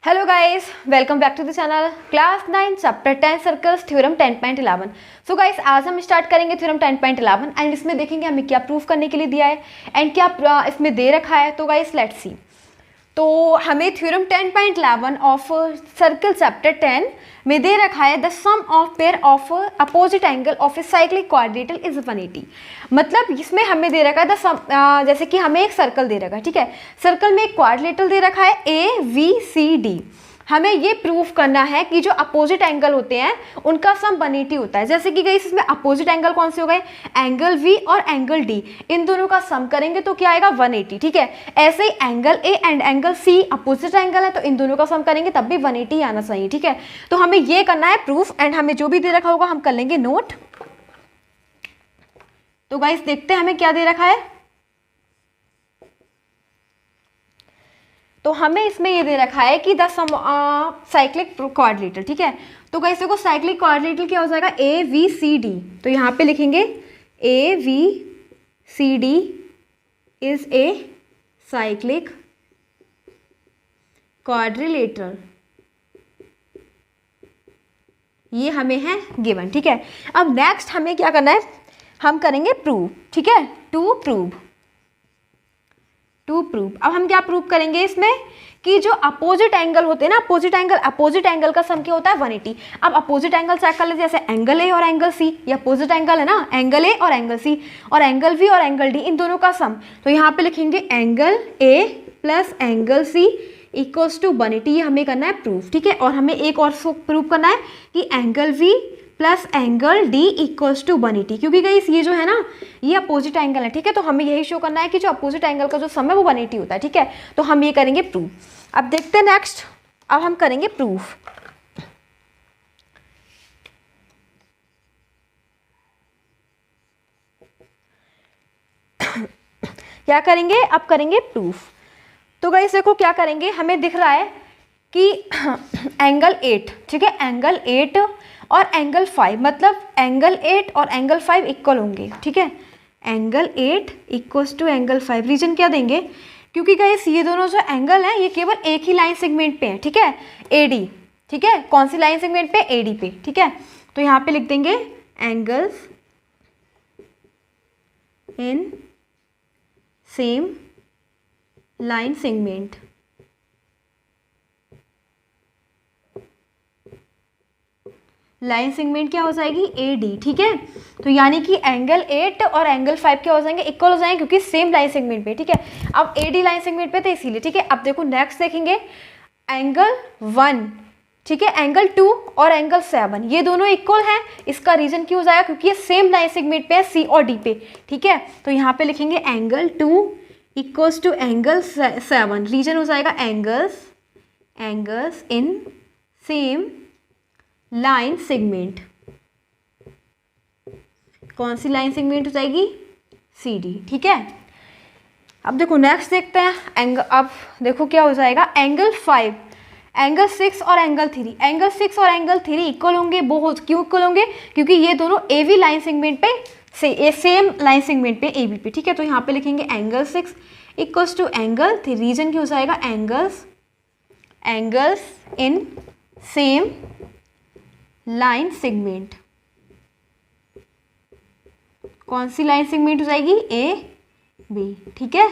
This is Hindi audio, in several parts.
Hello guys, welcome back to the channel class 9 chapter 10 circles theorem 10.11। So guys, आज हम स्टार्ट करेंगे थ्योरम 10.11 एंड इसमें देखेंगे हमें क्या प्रूफ करने के लिए दिया है एंड क्या इसमें दे रखा है। तो गाइस लेट्स सी। तो हमें थ्योरम 10.11 ऑफ सर्कल चैप्टर 10 में दे रखा है the sum of pair of opposite angle of a cyclic quadrilateral is 180। मतलब इसमें हमें दे रखा है द सम, जैसे कि हमें एक सर्कल दे रखा है, ठीक है। सर्कल में एक क्वाड्रिलेटरल दे रखा है ए वी सी डी। हमें ये प्रूफ करना है कि जो अपोजिट एंगल होते हैं उनका सम 180 होता है। जैसे कि गाइस इसमें अपोजिट एंगल कौन से हो गए, एंगल वी और एंगल डी, इन दोनों का सम करेंगे तो क्या आएगा 180, ठीक है। ऐसे ही angle A and angle C opposite angle है तो इन दोनों का सम करेंगे तब भी 180 आना चाहिए, ठीक है। तो हमें ये करना है प्रूफ एंड हमें जो भी दे रखा होगा हम कर लेंगे नोट। तो गाइस देखते हैं हमें क्या दे रखा है। तो हमें इसमें ये दे रखा है कि द सम साइक्लिक क्वाड्रिलेटरल, ठीक है। तो गाइस देखो साइक्लिक क्वाड्रिलेटरल क्या हो जाएगा, ए वी सी डी। तो यहाँ पे लिखेंगे A B C D is a cyclic quadrilateral. ये हमें है गिवन, ठीक है। अब नेक्स्ट हमें क्या करना है, हम करेंगे प्रूव, ठीक है। टू प्रूव अब हम क्या प्रूव करेंगे इसमें कि जो अपोजिट एंगल होते हैं ना, अपोजिट एंगल का सम क्या होता है 180। अब अपोजिट एंगल चेक कर लीजिए, जैसे एंगल ए और एंगल सी, ये अपोजिट एंगल है ना, एंगल ए और एंगल सी, और एंगल वी और एंगल डी, इन दोनों का सम। तो यहाँ पे लिखेंगे angle A plus angle C equals to 180। ये हमें करना है प्रूफ, ठीक है। और हमें एक और प्रूफ करना है कि angle B plus angle D equals to 180, क्योंकि गाइस ये जो है ना ये अपोजिट एंगल है, ठीक है। तो हमें यही शो करना है कि जो अपोजिट एंगल का जो सम है वो 180 होता है, ठीक है। तो हम ये करेंगे प्रूफ। अब देखते हैं नेक्स्ट, अब हम करेंगे प्रूफ। क्या करेंगे, अब करेंगे प्रूफ। तो गाइस देखो क्या करेंगे, हमें दिख रहा है कि एंगल 8, ठीक है, एंगल 8 और एंगल 5, मतलब एंगल 8 और एंगल 5 इक्वल होंगे, ठीक है। Angle 8 equals to angle 5। Reason क्या देंगे, क्योंकि गाइस ये दोनों जो एंगल हैं ये केवल एक ही लाइन सेगमेंट पे है, ठीक है, एडी, ठीक है। कौन सी लाइन सेगमेंट पे, एडी पे, ठीक है। तो यहाँ पे लिख देंगे angles in same line segment. Line segment क्या हो जाएगी, ए डी, ठीक है। तो यानी कि एंगल 8 और एंगल 5 क्या हो जाएंगे, इक्वल हो जाएंगे, क्योंकि सेम लाइन सेगमेंट पे, ठीक है। अब ए डी लाइन सेगमेंट पे तो इसीलिए, ठीक है। अब देखो नेक्स्ट देखेंगे एंगल 1, ठीक है, एंगल 2 और एंगल 7 ये दोनों इक्वल हैं। इसका रीजन क्यों हो जाएगा, क्योंकि ये सेम लाइन सेगमेंट पे है, सी और डी पे, ठीक है। तो यहाँ पे लिखेंगे angle 2 equals to angle 7। Reason हो जाएगा angles in same line segment. कौन सी लाइन सेगमेंट हो जाएगी, सी डी, ठीक है। अब देखो नेक्स्ट देखते हैं एंगल। अब देखो क्या हो जाएगा, एंगल 5, एंगल 6 और एंगल 3, एंगल 6 और एंगल 3 इक्वल होंगे। वो क्यों इक्वल होंगे, क्योंकि ये दोनों ए वी लाइन सेगमेंट पे सेम लाइन सेगमेंट पे ए बी पे, ठीक है। तो यहाँ पे लिखेंगे angle 6 equals to angle 3। Reason क्या हो जाएगा, angles in same line segment. कौन सी लाइन सेगमेंट हो जाएगी, ए बी, ठीक है।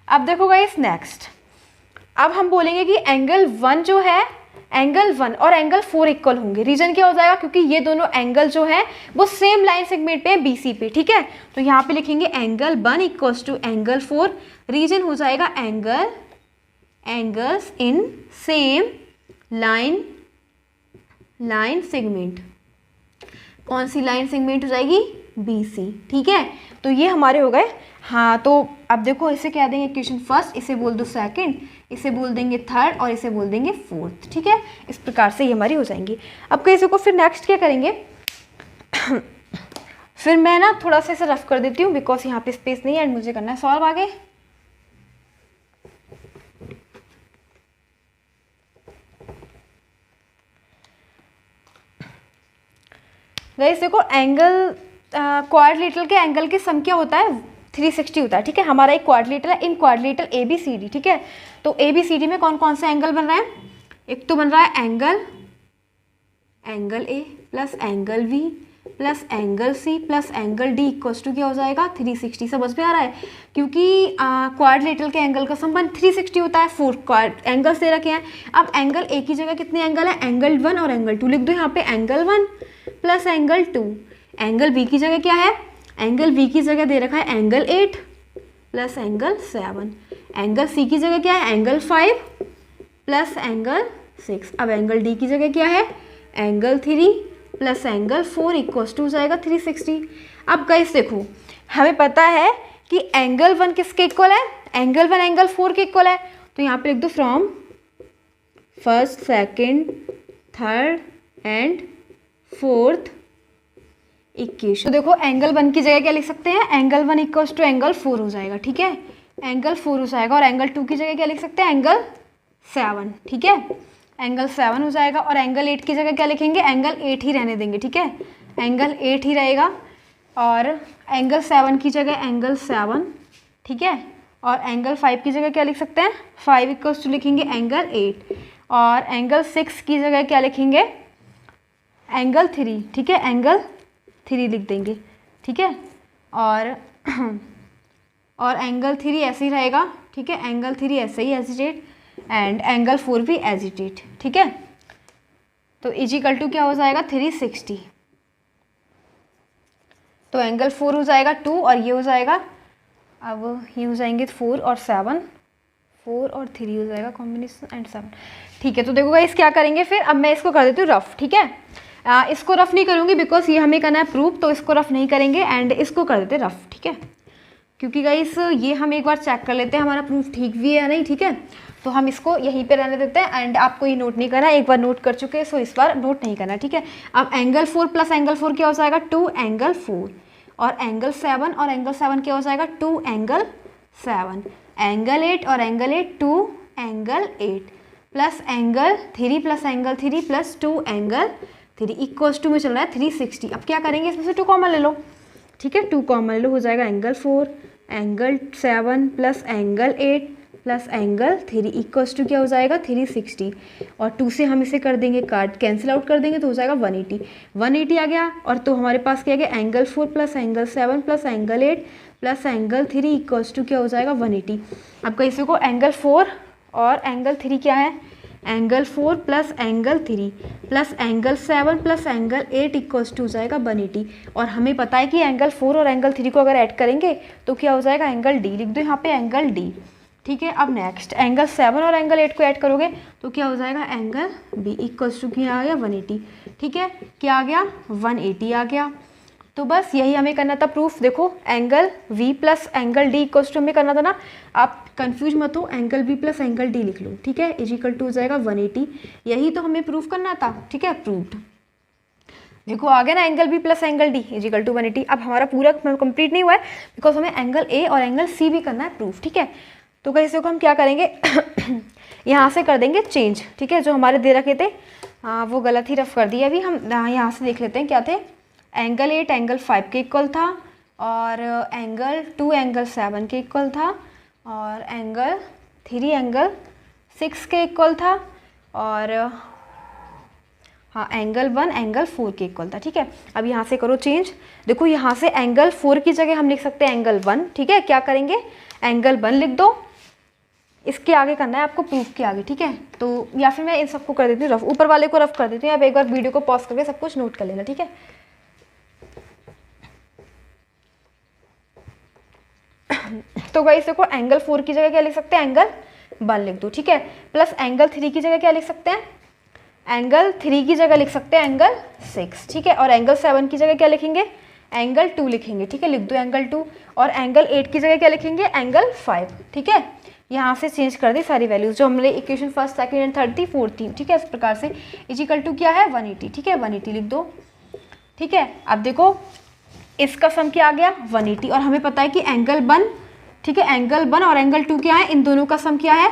अब देखो गाइस नेक्स्ट, अब हम बोलेंगे कि एंगल 1 जो है, एंगल 1 और एंगल 4 इक्वल होंगे। रीजन क्या हो जाएगा, क्योंकि ये दोनों एंगल जो है वो सेम लाइन सेगमेंट पे है, बीसी पे, ठीक है। तो यहाँ पे लिखेंगे angle 1 equals to angle 4। Reason हो जाएगा angles in same line segment. कौन सी लाइन सेगमेंट हो जाएगी, BC, ठीक है। तो ये हमारे हो गए। हाँ, तो अब देखो इसे क्या देंगे, इक्वेशन फर्स्ट, इसे बोल दो सेकंड, इसे बोल देंगे थर्ड और इसे बोल देंगे फोर्थ, ठीक है। इस प्रकार से ये हमारी हो जाएंगी। अब कैसे को फिर नेक्स्ट क्या करेंगे फिर मैं ना थोड़ा सा इसे रफ कर देती हूँ, बिकॉज यहाँ पे स्पेस नहीं है एंड मुझे करना है सॉल्व आगे। गाइस देखो एंगल क्वाड्रिलेटरल के एंगल के सम क्या होता है, 360 होता है, ठीक है। हमारा एक क्वाड्रिलेटरल है, इन क्वाड्रिलेटरल ABCD, ठीक है। तो ABCD में कौन कौन सा एंगल बन रहा है? एक तो बन रहा है angle A plus angle V plus angle C plus angle D equals to क्या हो जाएगा? 360। समझ में आ रहा है? क्योंकि क्वाड्रिलेटरल के एंगल का संबंध 360 होता है। 4 एंगल्स दे रखे हैं। अब एंगल A की जगह कितने एंगल है? एंगल 1 और एंगल 2 लिख दो यहाँ पे। Angle 1 plus angle 2। Angle B की जगह क्या है? एंगल B की जगह दे रखा है angle 8 plus angle 7। Angle C की जगह क्या है? Angle 5 plus angle 6। अब एंगल D की जगह क्या है? Angle 3 plus angle 4 equals to हो जाएगा 360। अब गाइस देखो, हमें पता है कि एंगल 1 किसके इक्वल है? एंगल 1 एंगल 4 के इक्वल है। तो यहाँ पे लिख दो from first, second, third and fourth equation. तो देखो एंगल 1 की जगह क्या लिख सकते हैं? एंगल 1 इक्वल्स टू एंगल 4 हो जाएगा, ठीक है। एंगल 4 हो जाएगा। और एंगल 2 की जगह क्या लिख सकते हैं? एंगल 7, ठीक है। एंगल 7 हो जाएगा। और एंगल 8 की जगह क्या लिखेंगे? एंगल 8 ही रहने देंगे, ठीक है। एंगल 8 ही रहेगा। और एंगल 7 की जगह एंगल 7, ठीक है। और एंगल 5 की जगह क्या लिख सकते हैं? 5 इक्वल्स टू लिखेंगे एंगल 8। और एंगल 6 की जगह क्या लिखेंगे? एंगल 3, ठीक है। एंगल 3 लिख देंगे, ठीक है। और एंगल 3 ऐसे ही रहेगा, ठीक है। एंगल 3 ऐसे ही एजिटेट एंड एंगल 4 भी एजिटेट, ठीक है। तो इजिकल टू क्या हो जाएगा? 360। तो एंगल 4 हो जाएगा 2 और ये हो जाएगा, अब ये हो जाएंगे 4 और 7, 4 और 3 हो जाएगा कॉम्बिनेशन एंड 7, ठीक है। तो देखो गाइस क्या करेंगे फिर? अब मैं इसको कर देती हूँ रफ, ठीक है। इसको रफ नहीं करूँगी बिकॉज ये हमें करना है प्रूफ, तो इसको रफ नहीं करेंगे एंड इसको कर देते रफ, ठीक है। क्योंकि गाइस ये हम एक बार चेक कर लेते हैं हमारा प्रूफ ठीक भी है या नहीं, ठीक है। तो हम इसको यहीं पे रहने देते हैं एंड आपको ये नोट नहीं करना, एक बार नोट कर चुके हैं सो इस बार नोट नहीं करना, ठीक है। अब एंगल 4 प्लस एंगल 4 क्या हो जाएगा? 2 एंगल 4। और एंगल 7 और एंगल 7 क्या हो जाएगा? 2 एंगल 7। एंगल 8 और angle 8 2 angle 8 plus angle 3 plus angle 3 plus 2 angle 3 equals to में चल रहा है 360। अब क्या करेंगे? इसमें से 2 कॉमन ले लो, ठीक है। 2 कॉमन ले लो, हो जाएगा angle 4 angle 7 plus angle 8 plus angle 3 equals to क्या हो जाएगा? 360। और 2 से हम इसे कर देंगे काट, कैंसिल आउट कर देंगे तो हो जाएगा 180। 180 आ गया। और तो हमारे पास क्या आ गया? Angle 4 plus angle 7 plus angle 8 plus angle 3 equals to क्या हो जाएगा? 180। अब कैसे को एंगल 4 और एंगल 3 क्या है? Angle 4 plus angle 3 plus angle 7 plus angle 8 equals to हो जाएगा 180। और हमें पता है कि एंगल 4 और एंगल 3 को अगर ऐड करेंगे तो क्या हो जाएगा? एंगल D लिख दो यहाँ पे, एंगल D, ठीक है। अब नेक्स्ट एंगल 7 और एंगल 8 को ऐड करोगे तो क्या हो जाएगा? एंगल B इक्वल्स टू क्या आ गया? 180, ठीक है। क्या आ गया? 180 आ गया। तो बस यही हमें करना था प्रूफ। देखो angle V plus angle D equals to हमें करना था ना, आप कंफ्यूज मत हो, angle V plus angle D लिख लो, ठीक है। इजिकल टू हो जाएगा 180। यही तो हमें प्रूफ करना था, ठीक है। प्रूव्ड। देखो आ गया ना, angle B plus angle D is equal to 180। अब हमारा पूरा कंप्लीट नहीं हुआ है बिकॉज हमें एंगल A और एंगल C भी करना है प्रूफ, ठीक है। तो कैसे को हम क्या करेंगे? यहाँ से कर देंगे चेंज, ठीक है। जो हमारे दे रखे थे वो गलत ही रफ कर दिए। अभी हम यहाँ से देख लेते हैं क्या थे। एंगल 8 एंगल 5 के इक्वल था, और एंगल 2 एंगल 7 के इक्वल था, और एंगल 3 एंगल 6 के इक्वल था, और हाँ एंगल 1 एंगल 4 के इक्वल था, ठीक है। अब यहाँ से करो चेंज। देखो यहाँ से एंगल 4 की जगह हम लिख सकते हैं एंगल 1, ठीक है। क्या करेंगे? एंगल 1 लिख दो, इसके आगे करना है आपको प्रूफ के आगे, ठीक है। तो या फिर मैं इन सबको कर देती हूँ रफ, ऊपर वाले को रफ कर देती हूँ। अब एक बार वीडियो को पॉज करके सब कुछ नोट कर लेना, ठीक है। तो गाइस देखो एंगल 4 की जगह क्या लिख सकते हैं? एंगल 1 लिख दो, ठीक है। प्लस एंगल 3 की जगह क्या लिख सकते हैं? एंगल 3 की जगह लिख सकते हैं एंगल 6, ठीक है। और एंगल 7 की जगह क्या लिखेंगे? एंगल 2 लिखेंगे, ठीक है। लिख दो एंगल 2। और एंगल 8 की जगह क्या लिखेंगे? एंगल 5, ठीक है। यहाँ से चेंज कर दी सारी वैल्यूज जो हमने equation first second and third थी, फोर्थ थी, ठीक है। इस प्रकार से इजिकल टू क्या है? 180, ठीक है। 180 लिख दो, ठीक है। अब देखो इसका सम क्या आ गया? 180। और हमें पता है कि एंगल 1, ठीक है, एंगल 1 और एंगल 2 क्या है? इन दोनों का सम क्या है?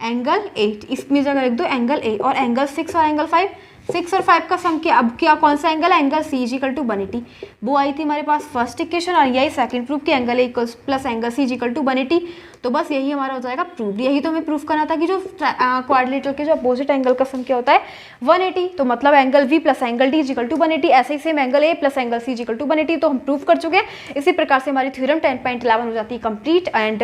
एंगल 8। इसमें जगह लिख दो एंगल A। और एंगल 6 और एंगल 5 6 और 5 का सम किया, अब क्या कौन सा एंगल है, angle C is equal to 180। वो आई थी हमारे पास फर्स्ट इक्वेशन और यही सेकंड प्रूफ की angle A plus angle C is equal to 180। तो बस यही हमारा हो जाएगा प्रूफ। यही तो हमें प्रूफ करना था कि जो क्वाड्रिलेटरल के जो अपोजिट एंगल का सम क्या होता है 180। तो मतलब angle B plus angle D is equal to 180। ऐसे ही same angle A plus angle C is equal to 180। तो हम प्रूफ कर चुके हैं। इसी प्रकार से हमारी थ्योरम 10.11 हो जाती है कंप्लीट। एंड